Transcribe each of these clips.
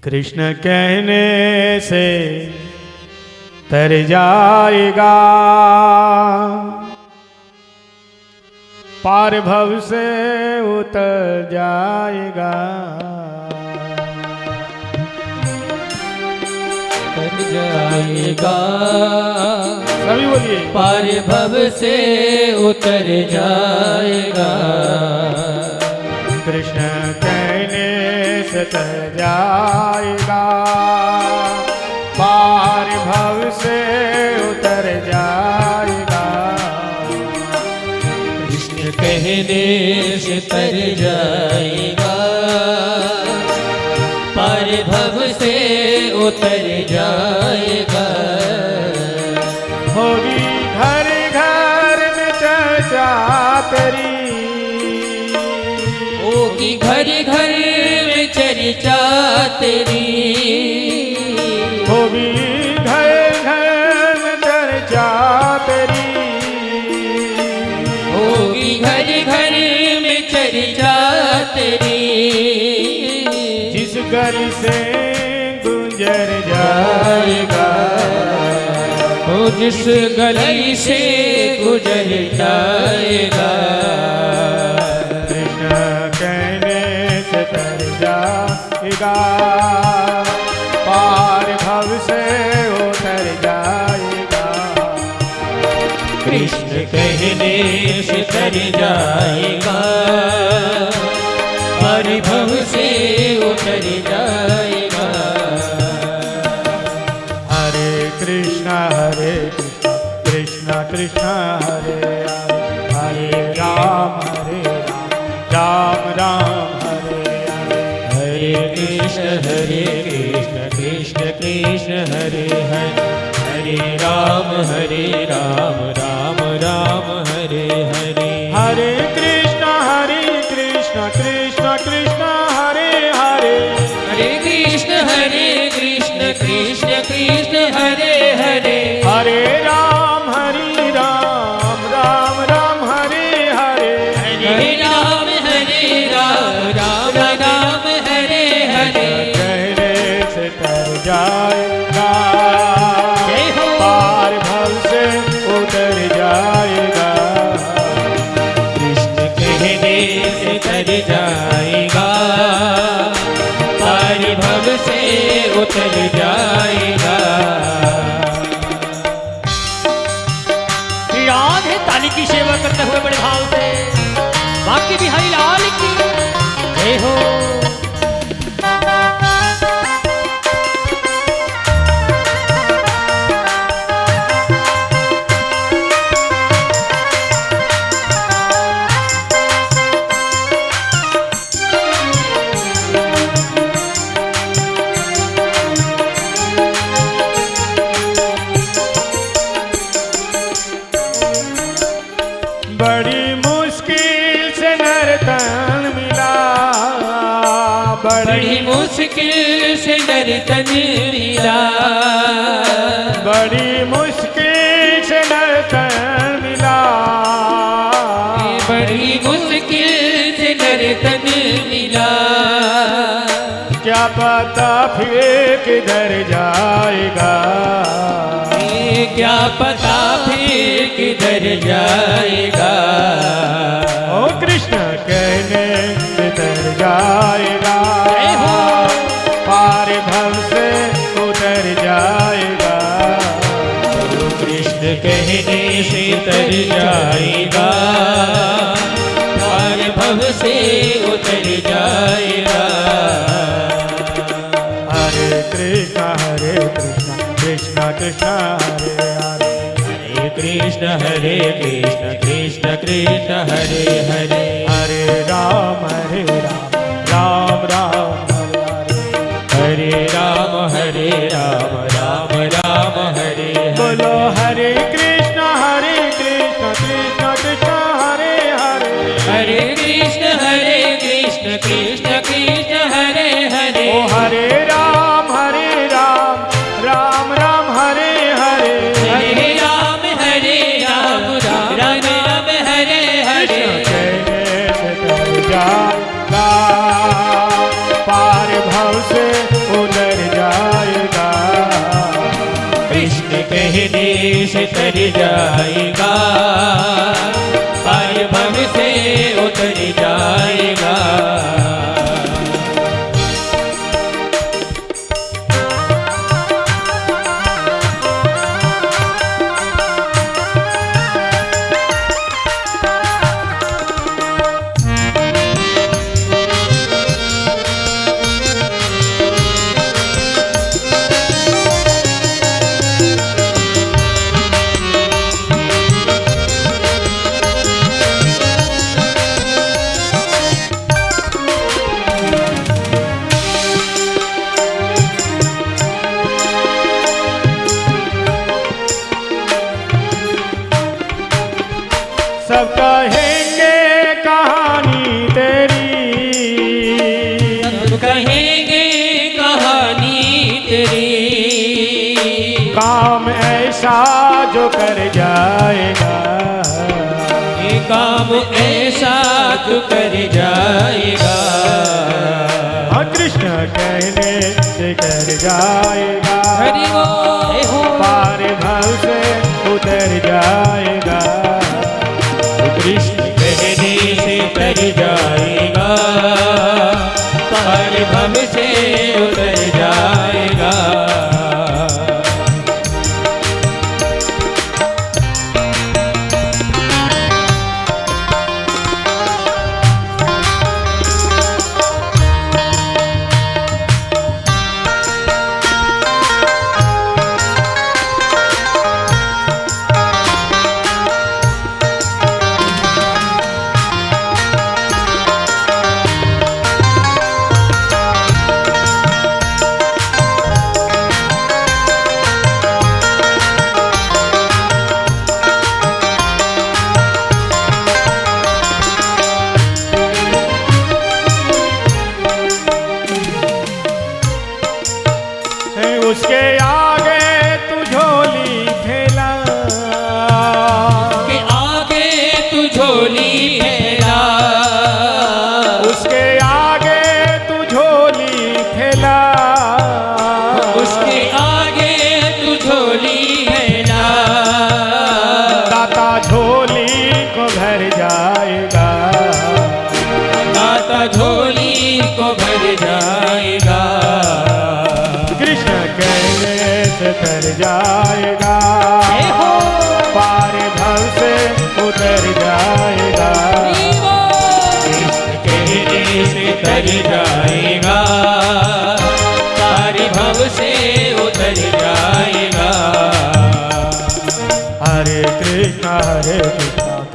कृष्ण कहने से तर जाएगा, पार भव से उतर जाएगा। तर जाएगा, सभी बोलिए। पार भव से उतर जाएगा। कृष्ण कहने से तर जाएगा, पार भव से उतर जाएगा। कृष्ण कहने से तर जाएगा, पार भव से उतर जाएगा। होगी घर घर में चर्चा तेरी, होगी घर घर में चर्चा तेरी, होगी घर घर में चर्चा तेरी, होगी घर घर में चर्चा तेरी। जिस घर से गुजर जाएगा, वो जिस गली से गुजर जाएगा। कृष्ण कहने से तर जाएगा, पार भव से उतर जाएगा। कृष्ण कहने से तर जाएगा, पार भव से उतर जाएगा। हरे कृष्ण कृष्ण कृष्ण हरे हरे, हरे राम राम राम हरे हरे। हरे कृष्ण कृष्ण कृष्ण हरे हरे, हरे राम राम राम हरे हरे। हरे कृष्ण कृष्ण कृष्ण हरे हरे, हरे कृष्ण कृष्ण कृष्ण हरे हरे। हरे राम राम राम हरे हरे। हरे राम राम राम हरे हरे। कहने से तर जाएगा, जय हो। पार भव से उतर जाएगा। कृष्ण कहने से तर जाएगा, पार भव से उतर जाएगा। राधे ताली की सेवा करते हुए बड़े भाव से बाकी बिहारी लाल की जय हो। बड़ी मुश्किल से नर्तन मिला, बड़ी मुश्किल से नर्तन मिला, बड़ी मुश्किल से नर्तन मिला। बड़ी मुश्किल से नर्तन मिला। क्या पता फिर किधर जाएगा, क्या पता फिर किधर जाएगा। ओ कृष्ण कहने से तर जाएगा, जय हो। पार भव से उतर जाएगा। कृष्ण कहने से तर जाएगा, पार भव से उतर जाएगा। हरे कृष्ण कृष्ण कृष्ण हरे हरे, हरे कृष्ण कृष्ण कृष्ण हरे हरे। हरे राम राम राम हरे हरे। हरे राम राम राम हरे हरे। बोलो हरे कृष्ण कृष्ण कृष्ण हरे हरे। हरे कृष्ण कृष्ण कृष्ण हरे हरे। ओ हरे राम राम राम हरे हरे। हरे राम राम राम हरे हरे। कहने से तर जाएगा, पार भव से उतर कहने से तर जाएगा, पार भव से उतर जाएगा। सब कहेंगे कहानी तेरी, सब कहेंगे कहानी तेरी, काम ऐसा जो कर जाएगा, ये काम ऐसा जो कर जाएगा। हाँ कृष्ण कहने से कर जाएगा, हरि बोल। पार भव से उतर जाएगा। कृष्ण कहने से तर जाएगा, पार भव से उतर जाएगा। उसके आगे तू झोली फैला, के आगे तू झोली फैला, उसके आगे तू झोली फैला, उसके आगे तू झोली फैला। दाता झोली को भर जाएगा, दाता झोली को भर जाएगा। कृष्ण कहने से तर जाएगा, पार भव से उतर जाएगा। कृष्ण कहने से तर जाएगा, पार भव से उतर जाएगा। हरे कृष्ण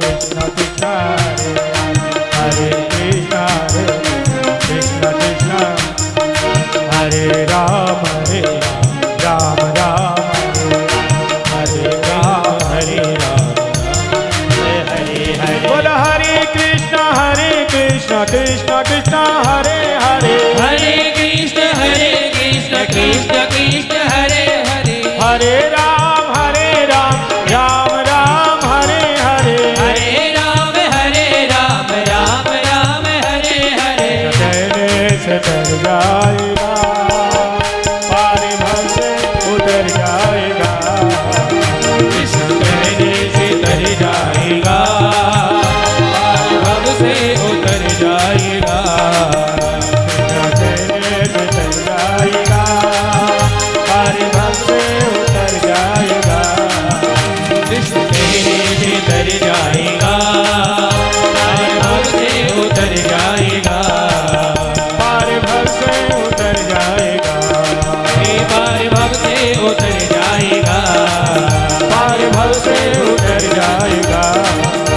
कृष्ण कृष्ण हरे कृष्ण कृष्ण कृष्ण हरे राम राम राम हरे राम हरे हरे। बोल हरे कृष्ण कृष्ण कृष्ण हरे हरे, हरे कृष्ण कृष्ण कृष्ण हरे हरे, हरे राम राम राम हरे हरे, हरे राम राम राम हरे हरे। कहने से तर जाएगा, पार भव से उतर जाएगा। कृष्ण कहने से तर जाएगा, पार भव से उतर जाएगा। कहने से तर जाएगा, पार भव से उतर जाएगा। कृष्ण कहने से तर जाएगा, पार भव से उतर जाएगा। पार भव से उतर जाएगा, हे पार भव से उतर जाएगा, पार भव से उतर जाएगा।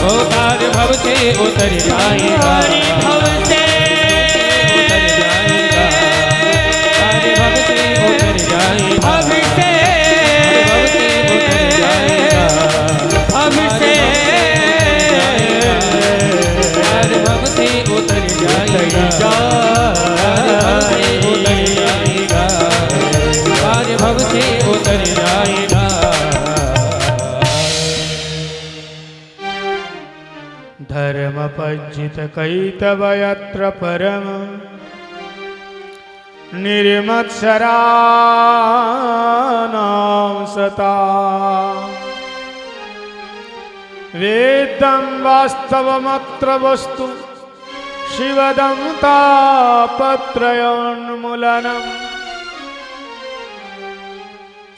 ओ पार भव से उतर जाएगा, भव से उतर जाएगा, पार भव से उतर जाएगा, भव से उतर जाएगा, भव से पार भव से उतर जाएगा, पार भव से उतर जाएगा, पार भव से उतर जाएगा। धर्म पज्जित कैतव यत्र परम निर्मत्सराणां सता वेदं वास्तवमत्र वस्तु शिवदं तापत्रयोन्मूलनम्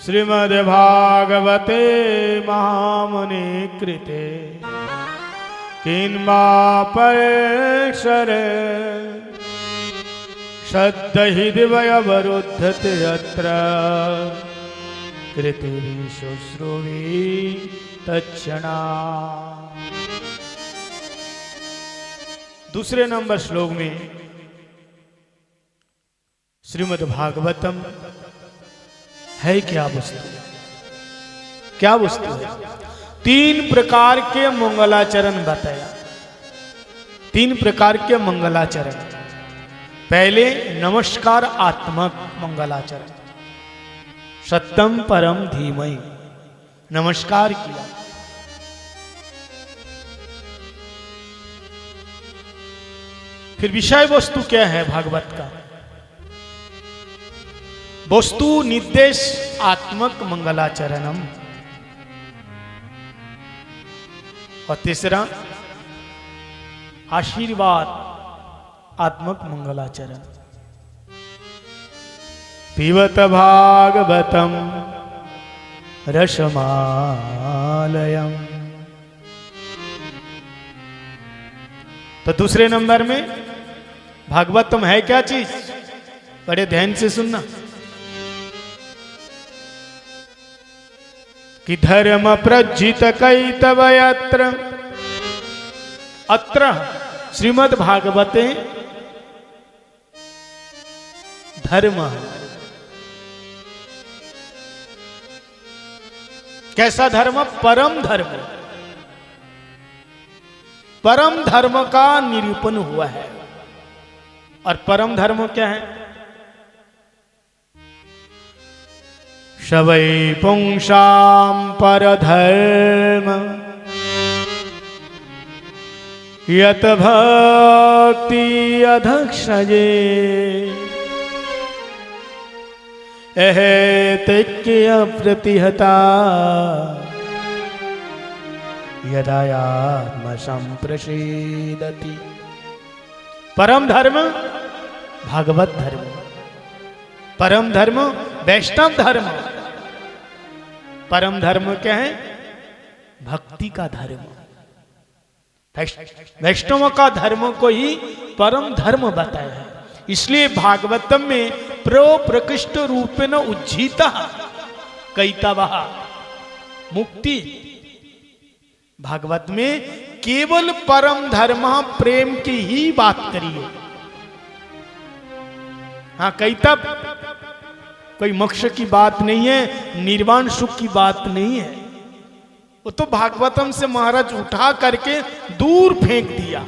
श्रीमद्भागवते महामुनि कृते किन्वा परेक्षरे श्रद्धहि दिवयवरुद्धते यत्र कृतिः शुश्रूषि तत्क्षणा। दूसरे नंबर श्लोक में श्रीमद् भागवतम है क्या वस्तु, क्या वस्तु है? 3 प्रकार के मंगलाचरण बताया। 3 प्रकार के मंगलाचरण। पहले नमस्कार आत्मक मंगलाचरण, सत्यम परम धीमहि, नमस्कार किया। फिर विषय वस्तु क्या है भागवत का? वस्तु निर्देश आत्मक मंगलाचरणम। और तीसरा आशीर्वाद आत्मक मंगलाचरण। पिबत भागवतम रसमालयम। तो दूसरे नंबर में भागवतम है क्या चीज? बड़े ध्यान से सुनना कि धर्म प्रज्जित कैतवयत्र अत्र श्रीमद् भागवते धर्म। कैसा धर्म? परम धर्म। परम धर्म का निरूपण हुआ है। और परम धर्म क्या है? शवै पुंसाम परधर्म यत भक्ति अधक्षजे एहेतिक्य प्रतिहता यदा आत्म संप्रसीदति। परम धर्म भागवत धर्म, परम धर्म वैष्णव धर्म। परम धर्म क्या है? भक्ति का धर्म। वैष्णव का धर्म को ही परम धर्म बताया है। इसलिए भागवतम में प्रकृष्ट रूपेण उज्जीता कैतवः मुक्ति। भागवत में केवल परम धर्म प्रेम की ही बात करी है। हाँ, कैतव कोई मोक्ष की बात नहीं है, निर्वाण सुख की बात नहीं है। वो तो भागवतम से महाराज उठा करके दूर फेंक दिया।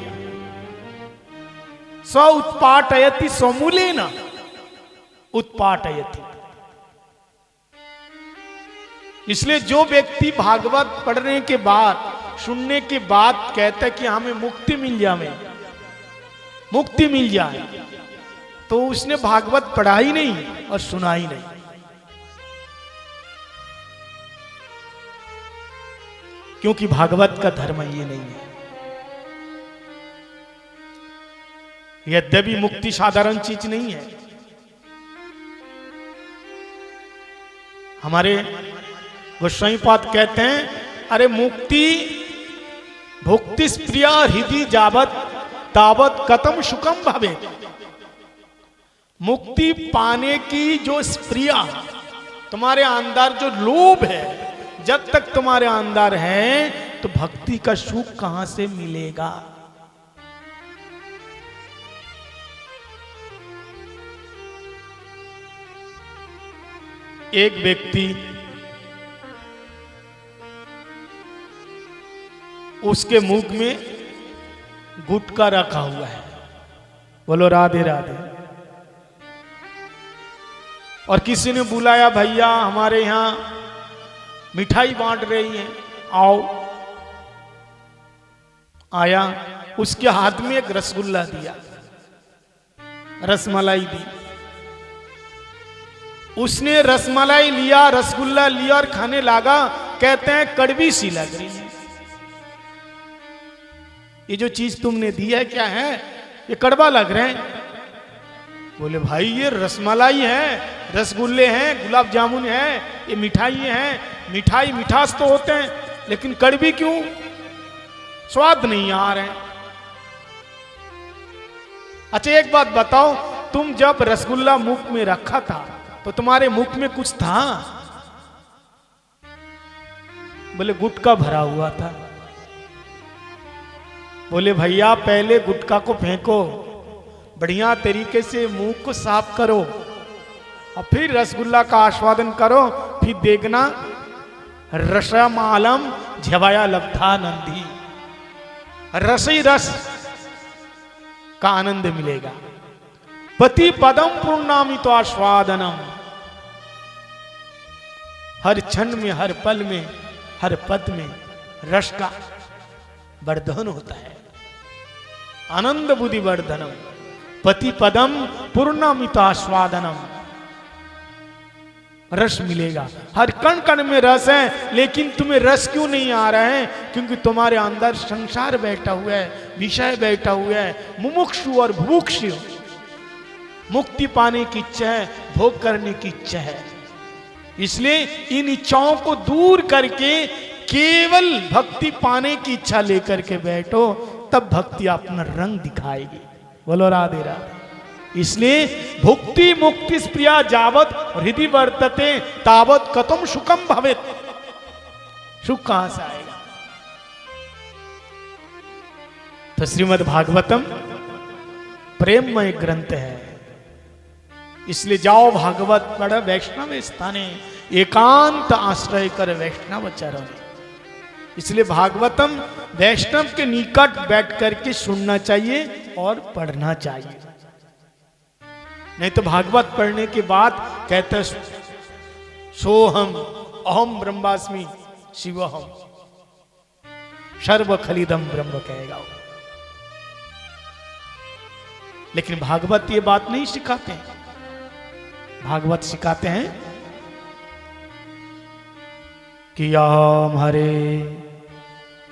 स्व उत्पाटयति स्वमूलेन उत्पाटयति। इसलिए जो व्यक्ति भागवत पढ़ने के बाद, सुनने के बाद कहता है कि हमें मुक्ति मिल जाए, मुक्ति मिल जाए, तो उसने भागवत पढ़ा ही नहीं और सुना ही नहीं। क्योंकि भागवत का धर्म ये नहीं है। यद्यपि मुक्ति साधारण चीज नहीं है। हमारे गोस्वामीपाद कहते हैं, अरे मुक्ति भुक्ति प्रिया हृदय जावत तावत कतम सुखम भवे। मुक्ति पाने की जो स्प्रिया, तुम्हारे अंदर जो लोभ है, जब तक तुम्हारे अंदर है तो भक्ति का सुख कहां से मिलेगा? एक व्यक्ति उसके मुख में गुटखा रखा हुआ है, बोलो राधे राधे। और किसी ने बुलाया, भैया हमारे यहां मिठाई बांट रही है, आओ। आया, उसके हाथ में एक रसगुल्ला दिया, रसमलाई दी। उसने रसमलाई लिया, रसगुल्ला लिया और खाने लगा, कहते हैं कड़वी सी लग रही है। ये जो चीज तुमने दी है क्या है? ये कड़वा लग रहे हैं। बोले भाई ये रसमलाई है, रसगुल्ले हैं, गुलाब जामुन है, ये मिठाई हैं। मिठाई मिठास तो होते हैं, लेकिन कड़वी क्यों? स्वाद नहीं आ रहे। अच्छा एक बात बताओ, तुम जब रसगुल्ला मुख में रखा था तो तुम्हारे मुख में कुछ था? बोले गुटखा भरा हुआ था। बोले भैया पहले गुटखा को फेंको, बढ़िया तरीके से मुंह को साफ करो और फिर रसगुल्ला का आस्वादन करो, फिर देखना रसमालम झवाया लब्धा नंदी, रस ही रस का आनंद मिलेगा। पति पदम पूर्णामी तो आस्वादनम, हर क्षण में, हर पल में, हर पद में रस का वर्धन होता है। आनंद बुद्धि वर्धनम पति पदम पूर्णामित आस्वादनम, रस मिलेगा। हर कण कण में रस है, लेकिन तुम्हें रस क्यों नहीं आ रहा है? क्योंकि तुम्हारे अंदर संसार बैठा हुआ है, विषय बैठा हुआ है, मुमुक्षु और भुभुक्षु। मुक्ति पाने की इच्छा है, भोग करने की इच्छा है। इसलिए इन इच्छाओं को दूर करके केवल भक्ति पाने की इच्छा लेकर के बैठो, तब भक्ति अपना रंग दिखाएगी। बोलो राधे राधे। इसलिए भुक्ति मुक्ति प्रिया जावत हृदय वर्तते तावत कतम सुखम भवेत। सुख कहां से आएगा? तो श्रीमद् भागवतम प्रेममय ग्रंथ है। इसलिए जाओ भागवत पढ़ वैष्णव स्थाने, एकांत आश्रय कर वैष्णव चरण। इसलिए भागवतम वैष्णव के निकट बैठ करके सुनना चाहिए और पढ़ना चाहिए। नहीं तो भागवत पढ़ने के बाद कहते सोहम अहम ब्रह्मास्मि शिवहम, सर्व खलिदम ब्रह्म कहेगा। लेकिन भागवत ये बात नहीं सिखाते हैं। भागवत सिखाते हैं कि याम हरे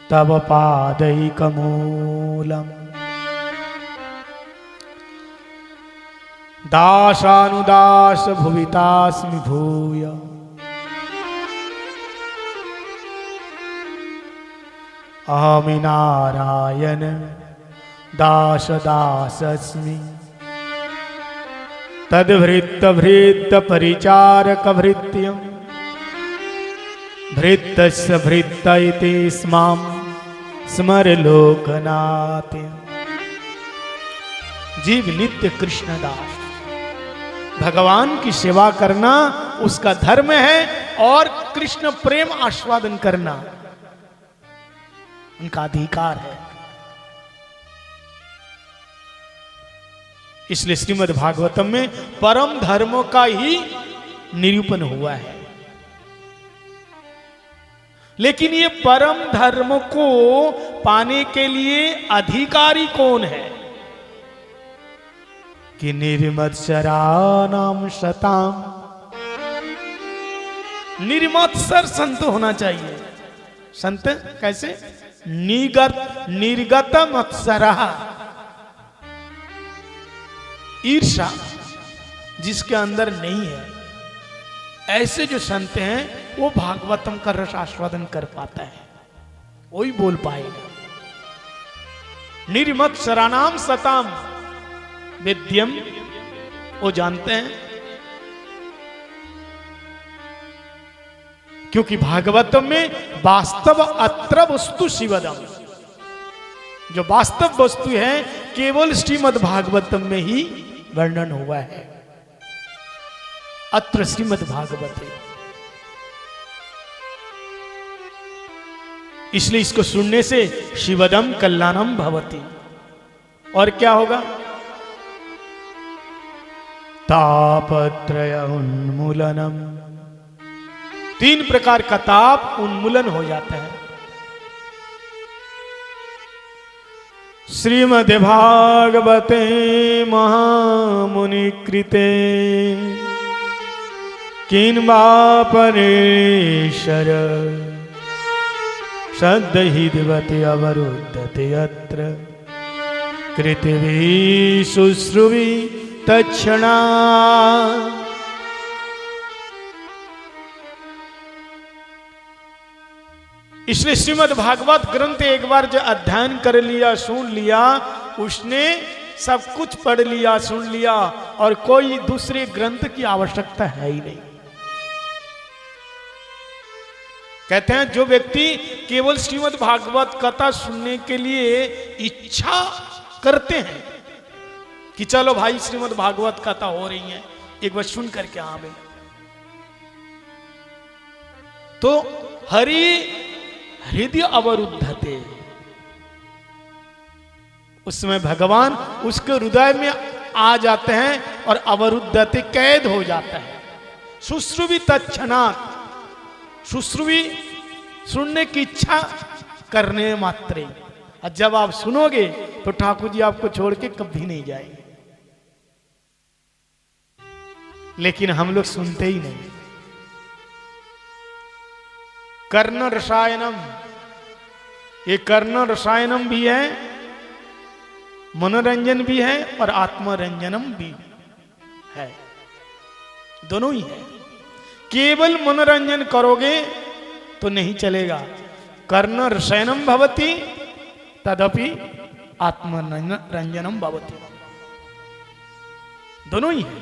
तब पादैकमूलम दासानुदास भुवितास्मि भूय अहमि नारायण दास दासस्मि तद्भृत्त भृत्त परिचारक भृत्यम भृत्तस्य भृत्त इति स्माम स्मर लोकनाथ। जीव नित्य कृष्णदास, भगवान की सेवा करना उसका धर्म है और कृष्ण प्रेम आस्वादन करना उनका अधिकार है। इसलिए श्रीमद् भागवतम में परम धर्मों का ही निरूपण हुआ है। लेकिन ये परम धर्म को पाने के लिए अधिकारी कौन है? कि निर्मत्सराणाम शताम, निर्मत्सर संत होना चाहिए। संत कैसे? निर्गत मत्सरा, ईर्षा जिसके अंदर नहीं है, ऐसे जो संत हैं वो भागवतम का रस आस्वादन कर पाता है, वही बोल पाएगा। निर्मत्सराणाम सताम वेद्यम, वो जानते हैं क्योंकि भागवतम में वास्तव अत्र वस्तु शिवदम, जो वास्तव वस्तु है केवल श्रीमद् भागवतम में ही वर्णन हुआ है। अत्र श्रीमद् भागवत है। इसलिए इसको सुनने से शिवदम कल्याणम भवति। और क्या होगा? तापत्रय उन्मूलनम, 3 प्रकार का ताप उन्मूलन हो जाता है। श्रीमद् भागवते महामुनि कृते किन्वा परेशर सद्दहिद्वते अवरुद्धते अत्र कृतिवी शुश्रुवी तक्षणा। इसलिए श्रीमद् भागवत ग्रंथ एक बार जो अध्ययन कर लिया, सुन लिया, उसने सब कुछ पढ़ लिया, सुन लिया, और कोई दूसरे ग्रंथ की आवश्यकता है ही नहीं। कहते हैं जो व्यक्ति केवल श्रीमद् भागवत कथा सुनने के लिए इच्छा करते हैं कि चलो भाई श्रीमद् भागवत कथा हो रही है, एक बार सुन करके आवे, तो हरि हृदय अवरुद्धते, उसमें भगवान उसके हृदय में आ जाते हैं और अवरुद्धते कैद हो जाता है। शुश्रुवी तत्क्षणात्, शुश्रुवी सुनने की इच्छा करने मात्रे, और जब आप सुनोगे तो ठाकुर जी आपको छोड़ के कभी नहीं जाएंगे। लेकिन हम लोग सुनते ही नहीं। कर्ण रसायनम, ये कर्ण रसायनम भी है, मनोरंजन भी है और आत्मरंजनम भी है, दोनों ही है। केवल मनोरंजन करोगे तो नहीं चलेगा। कर्ण रसायनम भवति तदपि आत्मरंजनम भवति, दोनों ही है।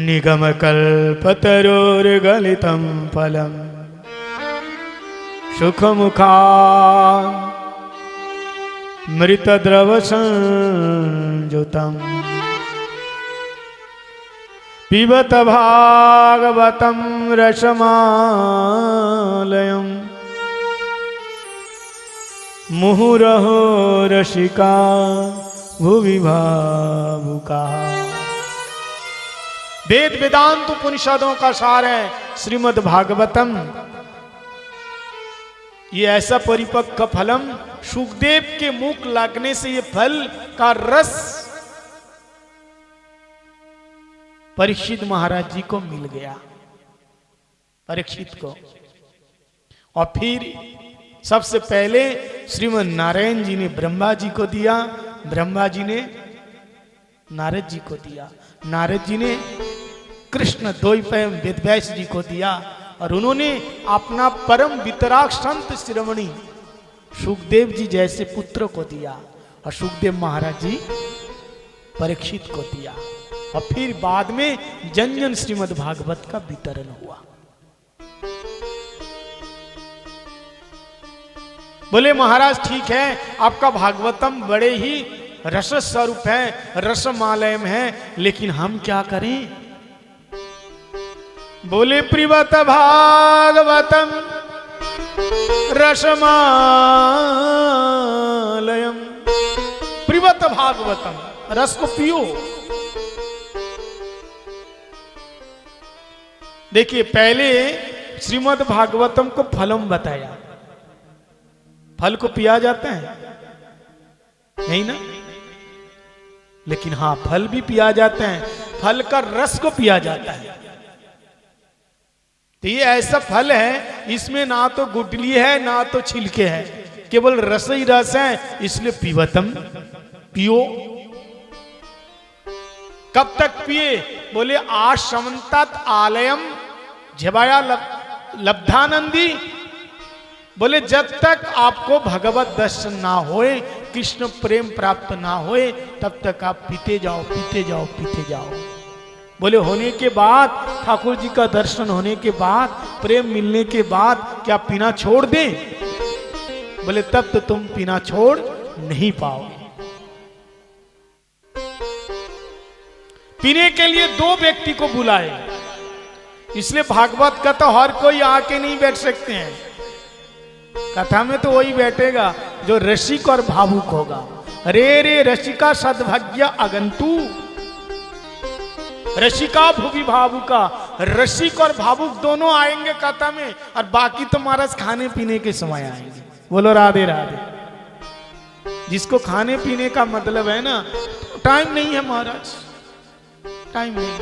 निगम कल्पतरोर्गलितं फलं सुखमुखा मृतद्रव संयुतं पिबत भागवतं रसमालयं मुहुरहो रसिका भुवि भावुका। वेद वेदांत उपनिषदों का सार है श्रीमद् भागवतम। ये ऐसा परिपक्व फलम, सुखदेव के मुख लगने से ये फल का रस परीक्षित महाराज जी को मिल गया, परीक्षित को। और फिर सबसे पहले श्रीमद् नारायण जी ने ब्रह्मा जी को दिया, ब्रह्मा जी ने नारद जी को दिया, नारद जी ने कृष्ण द्वैपायन वेदव्यास जी को दिया, और उन्होंने अपना परम वितराग संत शिरोमणि सुखदेव जी जैसे पुत्र को दिया, और सुखदेव महाराज जी परीक्षित को दिया। और फिर बाद में जन जन श्रीमद् भागवत का वितरण हुआ। बोले महाराज ठीक है, आपका भागवतम बड़े ही रस स्वरूप है, रसमालयम है, लेकिन हम क्या करें? बोले प्रिवत भागवतम रसमालयम, प्रिवत भागवतम, रस को पियो। देखिए पहले श्रीमद् भागवतम को फलम बताया, फल को पिया जाता है नहीं ना, लेकिन हाँ फल भी पिया जाते हैं, फल का रस को पिया जाता है। तो ये ऐसा फल है, इसमें ना तो गुठली है ना तो छिलके है, केवल रस ही रस है, इसलिए पीवतम, पियो। कब तक पिए? बोले आशमंतात आलयम झबाया लब्धानंदी, बोले जब तक आपको भगवत दर्शन ना होए, कृष्ण प्रेम प्राप्त ना होए, तब तक आप पीते जाओ, पीते जाओ, पीते जाओ। बोले होने के बाद, ठाकुर जी का दर्शन होने के बाद, प्रेम मिलने के बाद क्या पीना छोड़ दें? बोले तब तो तुम पीना छोड़ नहीं पाओगे। पीने के लिए दो व्यक्ति को बुलाए, इसलिए भागवत का तो हर कोई आके नहीं बैठ सकते हैं। कथा में तो वही बैठेगा जो रसिक और भावुक होगा। रे रे रसिका सद्भाग्य अगंतु, रसिका भुवि भावुका, रसिक और भावुक दोनों आएंगे कथा में, और बाकी तो महाराज खाने पीने के समय आएंगे। बोलो राधे राधे। जिसको खाने पीने का मतलब है ना, टाइम नहीं है महाराज, टाइम नहीं।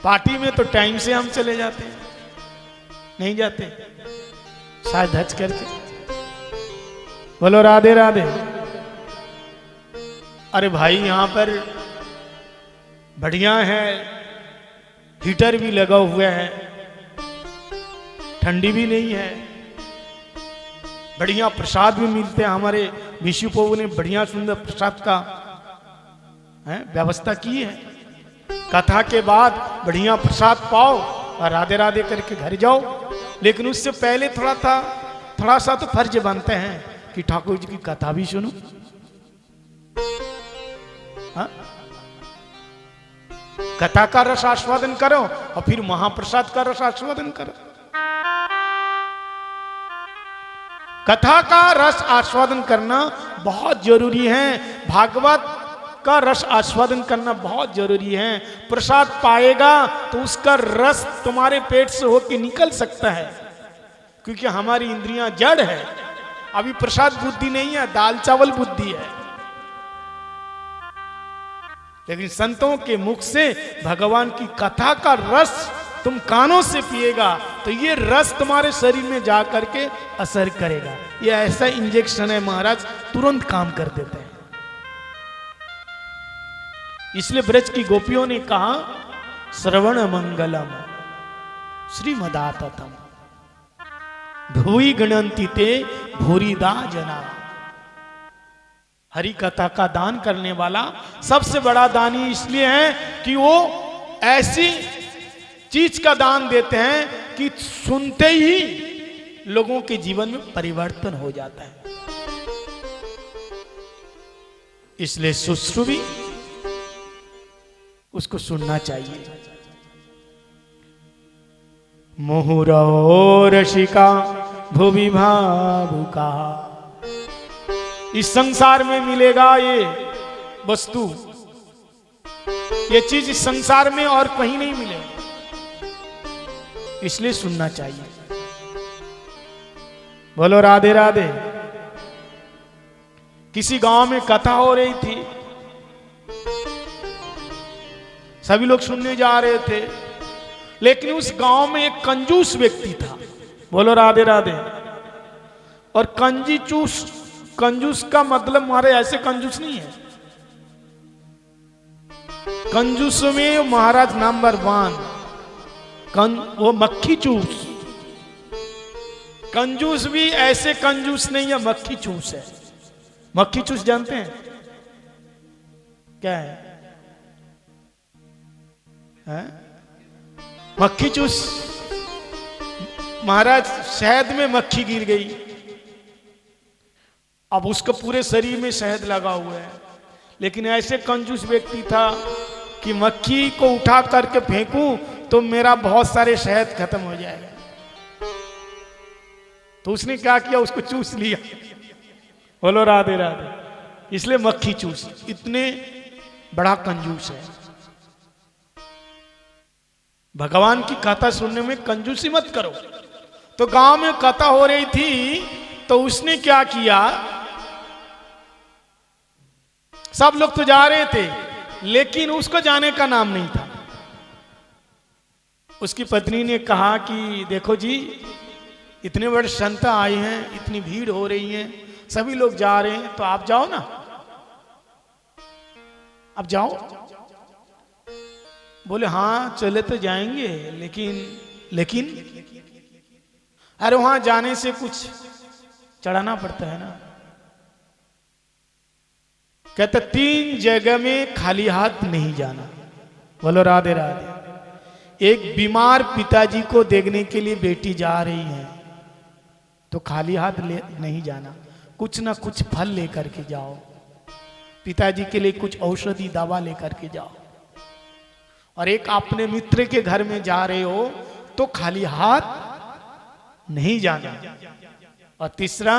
पार्टी में तो टाइम से हम चले जाते हैं, नहीं जाते शायद धच करके। बोलो राधे राधे। अरे भाई यहां पर बढ़िया है, हीटर भी लगा हुआ है, ठंडी भी नहीं है, बढ़िया प्रसाद भी मिलते हैं। हमारे विशु प्रभु ने बढ़िया सुंदर प्रसाद का व्यवस्था की है। कथा के बाद बढ़िया प्रसाद पाओ और राधे राधे करके घर जाओ। लेकिन उससे पहले थोड़ा सा तो फर्ज बनते हैं कि ठाकुर जी की कथा भी सुनो। हाँ? कथा का रस आस्वादन करो और फिर महाप्रसाद का रस आस्वादन करो। कथा का रस आस्वादन करना बहुत जरूरी है, भागवत का रस आस्वादन करना बहुत जरूरी है। प्रसाद पाएगा तो उसका रस तुम्हारे पेट से होकर निकल सकता है, क्योंकि हमारी इंद्रियां जड़ है, अभी प्रसाद बुद्धि नहीं है, दाल चावल बुद्धि है। लेकिन संतों के मुख से भगवान की कथा का रस तुम कानों से पिएगा तो ये रस तुम्हारे शरीर में जा करके असर करेगा। ये ऐसा इंजेक्शन है महाराज, तुरंत काम कर देते हैं। इसलिए ब्रज की गोपियों ने कहा श्रवण मंगलम श्रीमदाततम भूई गणंति ते भूरिदा जना। हरि कथा का दान करने वाला सबसे बड़ा दानी इसलिए है कि वो ऐसी चीज का दान देते हैं कि सुनते ही लोगों के जीवन में परिवर्तन हो जाता है। इसलिए सुश्रुवी उसको सुनना चाहिए। मुहुरो रसिका भुवि भावुका। इस संसार में मिलेगा ये वस्तु, ये चीज इस संसार में और कहीं नहीं मिलेगी, इसलिए सुनना चाहिए। बोलो राधे राधे। किसी गांव में कथा हो रही थी, सभी लोग सुनने जा रहे थे, लेकिन उस गांव में एक कंजूस व्यक्ति था। बोलो राधे राधे। और कंजूस का मतलब हमारे ऐसे कंजूस नहीं है। कंजूस में महाराज नंबर 1 वो मक्खी चूस। कंजूस भी ऐसे कंजूस नहीं है, मक्खी चूस है। मक्खी चूस जानते हैं क्या है? मक्खी चूस, महाराज शहद में मक्खी गिर गई, अब उसको पूरे शरीर में शहद लगा हुआ है। लेकिन ऐसे कंजूस व्यक्ति था कि मक्खी को उठा करके फेंकूं तो मेरा बहुत सारे शहद खत्म हो जाएगा। तो उसने क्या किया, उसको चूस लिया। बोलो राधे राधे। इसलिए मक्खी चूस, इतने बड़ा कंजूस है। भगवान की कथा सुनने में कंजूसी मत करो। तो गांव में कथा हो रही थी, तो उसने क्या किया, सब लोग तो जा रहे थे, लेकिन उसको जाने का नाम नहीं था। उसकी पत्नी ने कहा कि देखो जी, इतने बड़े संत आए हैं, इतनी भीड़ हो रही है, सभी लोग जा रहे हैं, तो आप जाओ ना, आप जाओ। बोले हाँ चले तो जाएंगे, लेकिन अरे वहां जाने से कुछ चढ़ाना पड़ता है ना। कहते 3 जगह में खाली हाथ नहीं जाना। बोलो राधे राधे। एक बीमार पिताजी को देखने के लिए बेटी जा रही है, तो खाली हाथ नहीं जाना, कुछ ना कुछ फल लेकर के जाओ। पिताजी के लिए कुछ औषधि दवा लेकर के जाओ। और एक अपने मित्र के घर में जा रहे हो तो खाली हाथ नहीं जाना। और तीसरा,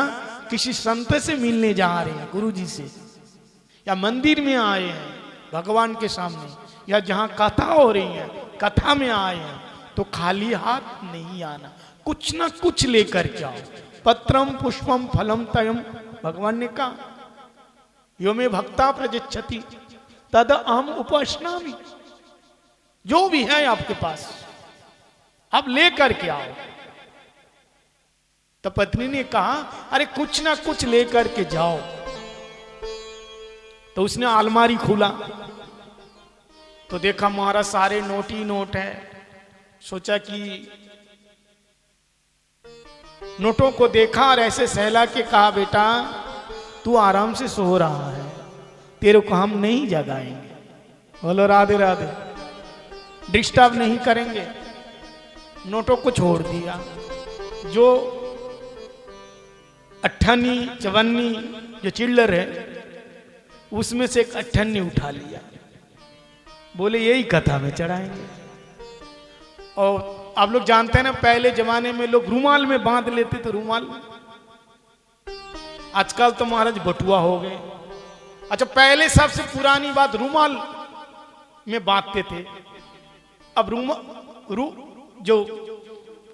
किसी संत से मिलने जा रहे हैं, गुरु जी से, या मंदिर में आए हैं भगवान के सामने, या जहां कथा हो रही है, कथा में आए हैं, तो खाली हाथ नहीं आना, कुछ ना कुछ लेकर जाओ। पत्रम पुष्पम फलम तयम, भगवान ने कहा। यो में भक्ता प्रजच्छति तद अहम उपासनामि। जो भी है आपके पास अब ले करके आओ। तो पत्नी ने कहा अरे कुछ ना कुछ लेकर के जाओ। तो उसने अलमारी खोला तो देखा महाराज सारे नोट ही नोट है। सोचा कि नोटों को देखा और ऐसे सहला के कहा बेटा तू आराम से सो रहा है, तेरे को हम नहीं जगाएंगे। बोलो राधे राधे, डिस्टर्ब नहीं करेंगे। नोटों को छोड़ दिया। जो अट्ठानी चवन्नी जो चिल्लर है उसमें से एक अट्ठानी उठा लिया। बोले यही कथा में चढ़ाएंगे। और आप लोग जानते हैं ना पहले जमाने में लोग रूमाल में बांध लेते थे, रूमाल में। आजकल तो महाराज बटुआ हो गए। अच्छा पहले सबसे पुरानी बात रूमाल में बांधते थे। अब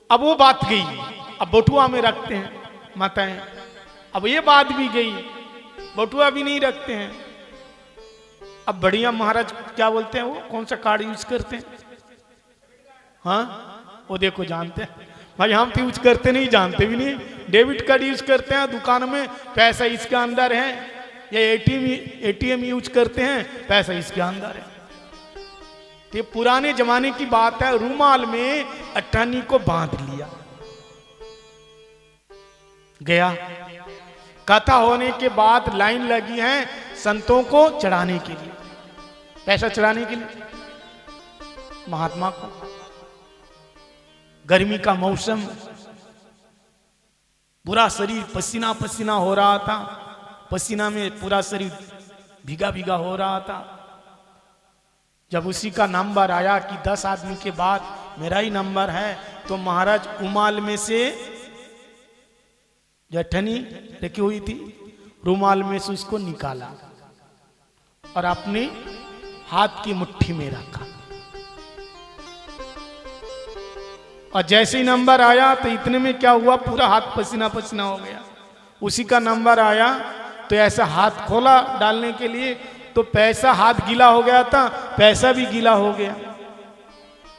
अब वो बात गई, अब बटुआ में रखते हैं माताएं। अब ये बात भी गई, बटुआ भी नहीं रखते हैं। अब बढ़िया महाराज क्या बोलते हैं, वो कौन सा कार्ड यूज करते हैं? हाँ वो देखो जानते हैं भाई, हम तो यूज करते नहीं, जानते भी नहीं। डेबिट कार्ड यूज करते हैं, दुकान में पैसा इसके अंदर है, या एटीएम यूज करते हैं, पैसा इसके अंदर है। तो ये पुराने जमाने की बात है। रूमाल में अट्ठानी को बांध लिया, गया। कथा होने के बाद लाइन लगी है संतों को चढ़ाने के लिए, पैसा चढ़ाने के लिए महात्मा को। गर्मी का मौसम, पूरा शरीर पसीना पसीना हो रहा था, पसीना में पूरा शरीर भीगा भीगा हो रहा था। जब उसी का नंबर आया कि 10 आदमी के बाद मेरा ही नंबर है, तो महाराज उमाल में से जो अट्ठनी रखी हुई थी रुमाल में से उसको निकाला और अपने हाथ की मुट्ठी में रखा। और जैसे ही नंबर आया तो इतने में क्या हुआ, पूरा हाथ पसीना पसीना हो गया। उसी का नंबर आया तो ऐसा हाथ खोला डालने के लिए, तो पैसा हाथ गीला हो गया था, पैसा भी गीला हो गया,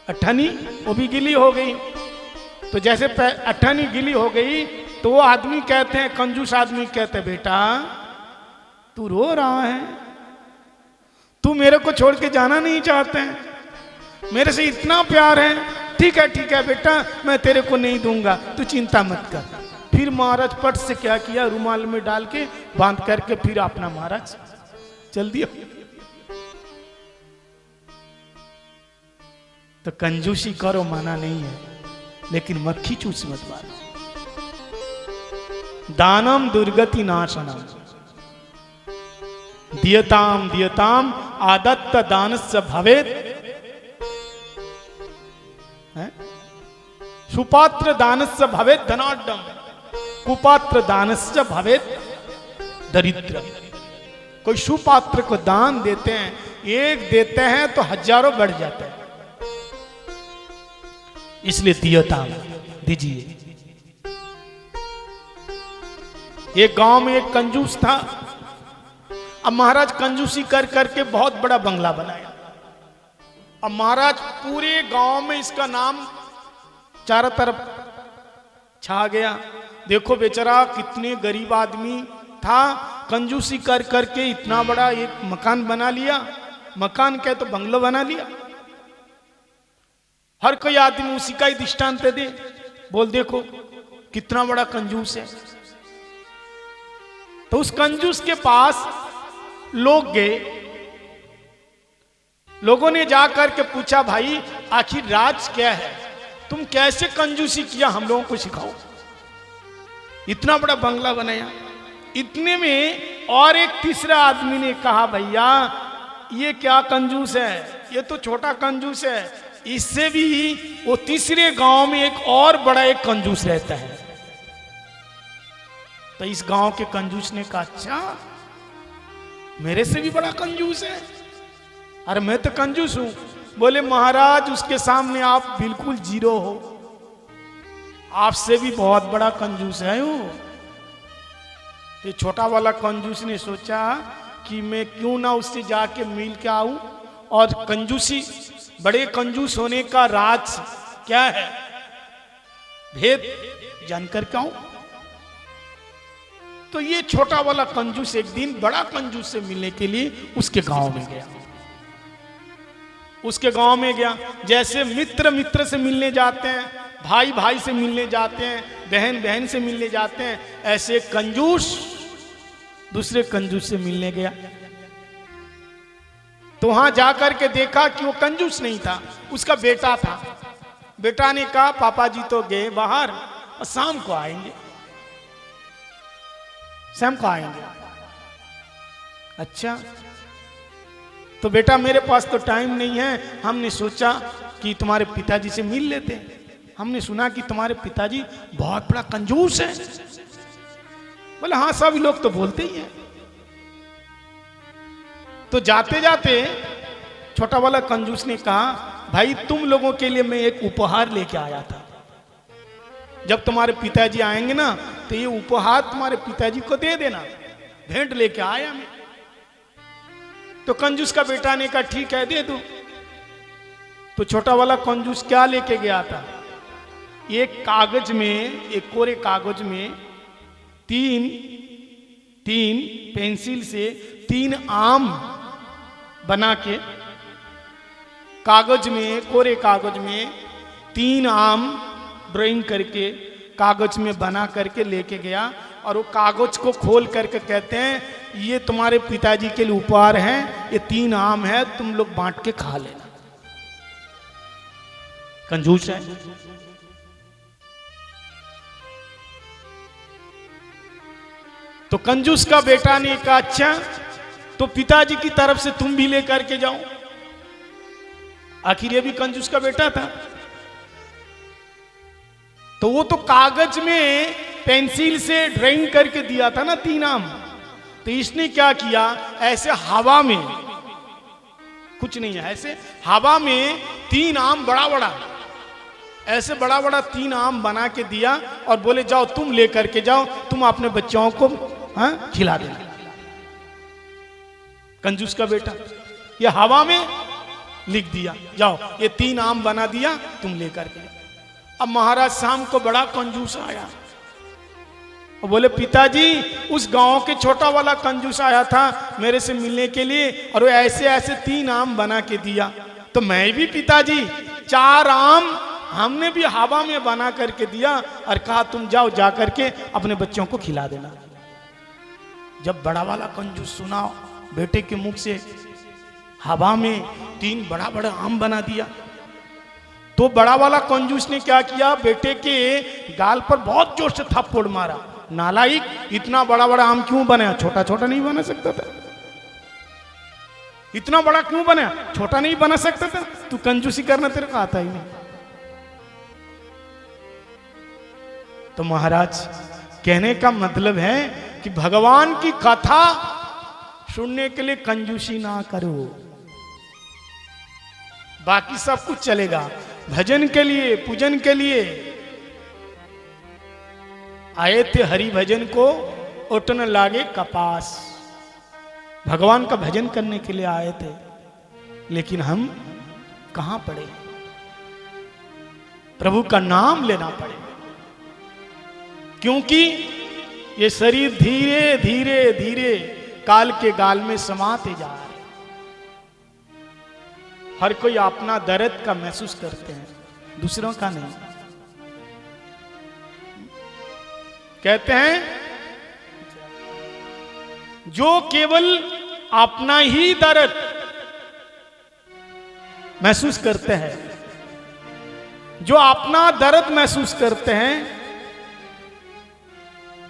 अट्ठानी वो भी गीली हो गई। तो जैसे अट्ठानी गीली हो गई तो वो आदमी कहते हैं, कंजूस आदमी कहते हैं, बेटा तू रो रहा है, तू मेरे को छोड़ के जाना नहीं चाहते हैं, मेरे से इतना प्यार है, ठीक है बेटा मैं तेरे को नहीं दूंगा, तू चिंता मत कर। फिर महाराज पट से क्या किया, रुमाल में डाल के बांध करके फिर अपना महाराज चल दिया। तो कंजूसी करो माना नहीं है, लेकिन मक्खी चूस मत मारो। दानम दुर्गति नाशनम दियताम दियताम आदत्त दानस्य भवेत्। सुपात्र दानस्य भवेत् धनाढ्यम, कुपात्र दानस्य भवेत् दरिद्र। कोई सुपात्र को दान देते हैं, एक देते हैं तो हजारों बढ़ जाते हैं, इसलिए दियताम दीजिए। एक गांव में एक कंजूस था। अब महाराज कंजूसी कर करके बहुत बड़ा बंगला बनाया। अब महाराज पूरे गांव में इसका नाम चारों तरफ छा गया। देखो बेचारा कितने गरीब आदमी था, कंजूसी कर करके इतना बड़ा एक मकान बना लिया। मकान क्या तो बंगला बना लिया। हर कोई आदमी उसी का ही दृष्टांत दे, बोल देखो कितना बड़ा कंजूस है। तो उस कंजूस के पास लोग गए। लोगों ने जाकर के पूछा, भाई आखिर राज क्या है, तुम कैसे कंजूसी किया, हम लोगों को सिखाओ। इतना बड़ा बंगला बनाया। इतने में और एक तीसरा आदमी ने कहा, भैया ये क्या कंजूस है, ये तो छोटा कंजूस है, इससे भी वो तीसरे गांव में एक और बड़ा एक कंजूस रहता है। तो इस गांव के कंजूस ने कहा, अच्छा मेरे से भी बड़ा कंजूस है, अरे मैं तो कंजूस हूं। बोले महाराज उसके सामने आप बिल्कुल जीरो हो, आपसे भी बहुत बड़ा कंजूस है वो। तो छोटा वाला कंजूस ने सोचा कि मैं क्यों ना उससे जाके मिल के आऊं, और कंजूसी, बड़े कंजूस होने का राज क्या है, भेद जानकर के आऊं। तो ये छोटा वाला कंजूस एक दिन बड़ा कंजूस से मिलने के लिए उसके गांव में गया। उसके गांव में गया, जैसे मित्र मित्र से मिलने जाते हैं, भाई भाई से मिलने जाते हैं, बहन बहन से मिलने जाते हैं, ऐसे कंजूस दूसरे कंजूस से मिलने गया। तो वहां जाकर के देखा कि वो कंजूस नहीं था, उसका बेटा था। बेटा ने कहा पापा जी तो गए बाहर और शाम को आएंगे, शाम को आएंगे। अच्छा, तो बेटा मेरे पास तो टाइम नहीं है, हमने सोचा कि तुम्हारे पिताजी से मिल लेते हैं, हमने सुना कि तुम्हारे पिताजी बहुत बड़ा कंजूस है। बोले हाँ, सभी लोग तो बोलते ही हैं। तो जाते जाते छोटा वाला कंजूस ने कहा भाई तुम लोगों के लिए मैं एक उपहार लेके आया था, जब तुम्हारे पिताजी आएंगे ना तो ये उपहार तुम्हारे पिताजी को दे देना, भेंट लेके आया मैं। तो कंजूस का बेटा ने कहा ठीक है दे दो। तो छोटा वाला कंजूस क्या लेके गया था, एक कागज में, एक कोरे कागज में तीन पेंसिल से 3 आम बना के, कागज में, कोरे कागज में 3 आम ड्राइंग करके कागज में बना करके लेके गया। और वो कागज को खोल करके कहते हैं ये तुम्हारे पिताजी के लिए उपहार है, ये 3 आम है, तुम लोग बांट के खा लेना। कंजूस है। तो कंजूस का बेटा ने कहा अच्छा तो पिताजी की तरफ से तुम भी लेकर के जाओ। आखिर ये भी कंजूस का बेटा था। तो वो तो कागज में पेंसिल से ड्राइंग करके दिया था ना 3 आम, तो इसने क्या किया, ऐसे हवा में, कुछ नहीं है, ऐसे हवा में 3 आम बड़ा बड़ा, ऐसे बड़ा बड़ा 3 आम बना के दिया और बोले जाओ तुम लेकर के जाओ, तुम अपने बच्चों को खिला देना। कंजूस का बेटा ये हवा में लिख दिया, जाओ ये 3 आम बना दिया तुम लेकर के। अब महाराज शाम को बड़ा कंजूस आया और बोले पिताजी उस गांव के छोटा वाला कंजूस आया था मेरे से मिलने के लिए और वो ऐसे ऐसे 3 आम बना के दिया, तो मैं भी पिताजी 4 आम हमने भी हवा में बना करके दिया और कहा तुम जाओ जा करके अपने बच्चों को खिला देना। जब बड़ा वाला कंजूस सुना बेटे के मुख से हवा में 3 बड़ा बड़ा आम बना दिया, तो बड़ा वाला कंजूस ने क्या किया, बेटे के गाल पर बहुत जोर से थप्पड़ मारा। नालायक, इतना बड़ा बड़ा आम क्यों बनाया, छोटा छोटा नहीं बना सकता था? इतना बड़ा क्यों बनाया, छोटा नहीं बना सकता था? तू कंजूसी करना तेरे को आता ही नहीं। तो महाराज कहने का मतलब है कि भगवान की कथा सुनने के लिए कंजूसी ना करो, बाकी सब कुछ चलेगा। भजन के लिए, पूजन के लिए आए थे, हरि भजन को ओटन लागे कपास, भगवान का भजन करने के लिए आए थे, लेकिन हम कहां पड़े, प्रभु का नाम लेना पड़े, क्योंकि ये शरीर धीरे धीरे धीरे काल के गाल में समाते जा रहे। हर कोई अपना दर्द का महसूस करते हैं, दूसरों का नहीं। कहते हैं जो केवल अपना ही दर्द महसूस करते हैं, जो अपना दर्द महसूस करते हैं,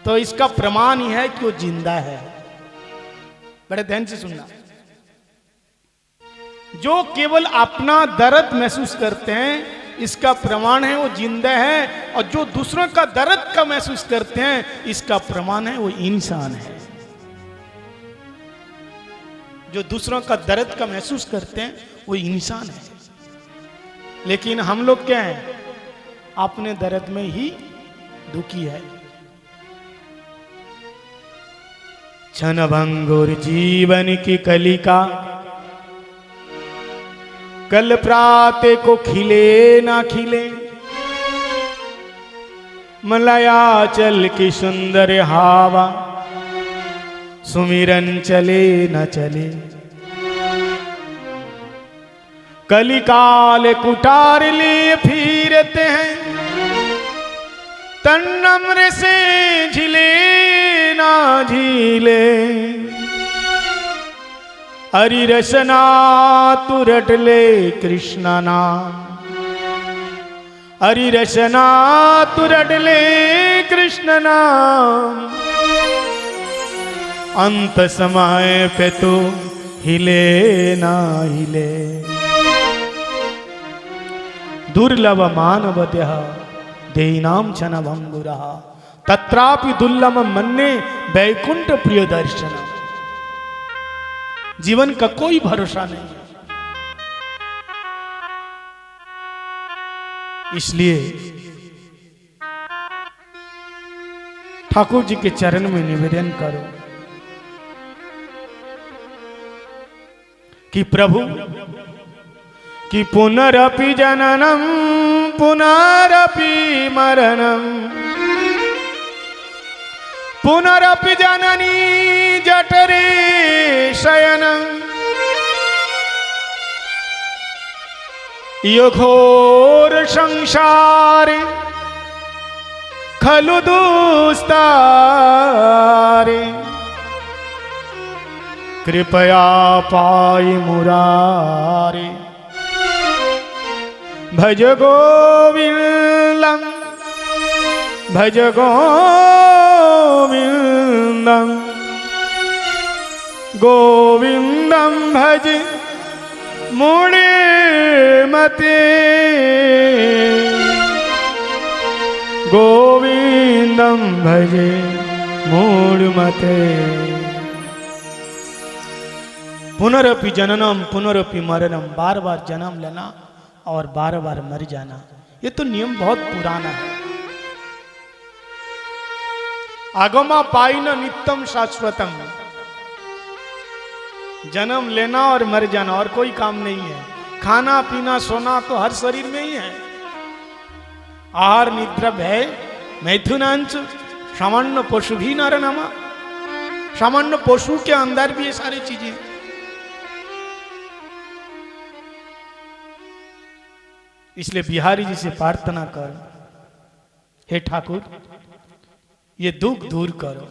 तो इसका प्रमाण ही है कि वो जिंदा है। बड़े ध्यान से सुनना, जो केवल अपना दर्द महसूस करते हैं इसका प्रमाण है वो जिंदा है, और जो दूसरों का दर्द का महसूस करते हैं इसका प्रमाण है वो इंसान है। जो दूसरों का दर्द का महसूस करते हैं वो इंसान है, लेकिन हम लोग क्या हैं, अपने दर्द में ही दुखी है। क्षण भंगुर जीवन की कलिका, कल प्राते को खिले ना खिले, मलयाचल की सुंदर हवा, सुमिरन चले न चले। कलिकाल कुटार लिए फिरते हैं, तन नम्र से झिले ना झीले। हरि रसना तू रट ले कृष्ण नाम, हरि रसना तू रट ले कृष्ण नाम। अंत समय पे तो हिले ना हिले। दुर्लभ मानव देह देहिनाम क्षण भंगुरः, तत्रापि दुर्लभ मन्ने वैकुंठ प्रिय दर्शन। जीवन का कोई भरोसा नहीं, इसलिए ठाकुर जी के चरण में निवेदन करो कि प्रभु कि पुनरपि जननम पुनरपि मरणम, पुनरपि जननी जठरे शयनम। यो घोर संसार खलु दुस्तारे, कृपया पाई मुरारे। भज गोविंदम भज गोविंदम, गोविंदम भज मुड़े मते, गोविंदम भजे मूड मते। पुनरपि जननम पुनरपि मरणम, बार बार जन्म लेना और बार बार मर जाना, ये तो नियम बहुत पुराना है। आगमा पाइना नित्यम शाश्वतम, जन्म लेना और मर जाना और कोई काम नहीं है। खाना पीना सोना तो हर शरीर में ही है। आहार निद्रा भय मैथुनांश सामान्य पशु भी नर नमा, सामान्य पशु के अंदर भी ये सारी चीजें। इसलिए बिहारी जी से प्रार्थना कर, हे ठाकुर ये दुख दूर करो।